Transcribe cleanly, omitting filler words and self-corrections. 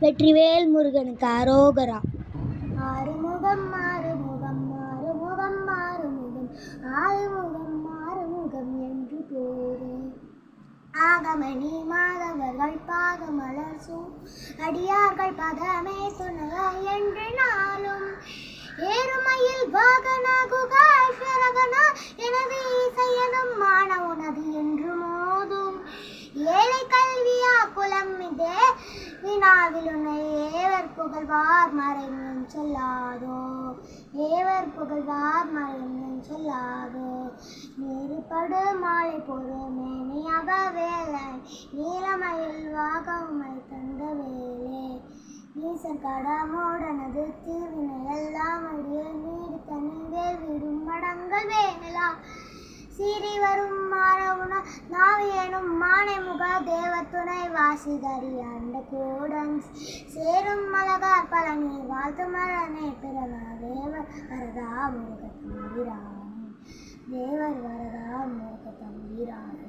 வெற்றிவேல் முருகனுக்கு அரோகரா. ஆறுமுகம் ஆறுமுகம் ஆறுமுகம் ஆறுமுகம் ஆறுமுகம் ஆறுமுகம் என்று பேரே ஆகமணி மாதவர்கள் பாதமலர் அடியார்கள் பதமே துணையா என்று நாளும் ஏறுமையில் வாகன குகாஸ்வரகனா எனது இசையனும் மாணவனது என்று மோதும் ஏழை கல்வியா குலம் இதே வினாவில் உன்னை ஏவர் புகழ்வார் மறைமுன் சொல்லாதோ ஏவர் புகழ்வார் மறைமுன் சொல்லாதோ நீருப்படு மாலை பொறு மேனியாக வேலை நீலமயில் வாகமை தந்த வேலே நீசன் கடமோடனது தீவினை எல்லாம் அடிய நீடு தனிவே விடும் மடங்கள் வேலா சீறி வரும் மாறவுன நாவியனும் மானை முக தேவத்துணை வாசிதறி அண்ட கூடன் சேரும் மலகார் பழனி வாழ்த்து மரணே பிறன தேவர் வரதா முருக தம்பிரானே தேவர் வரதா முருக தம்பிரானே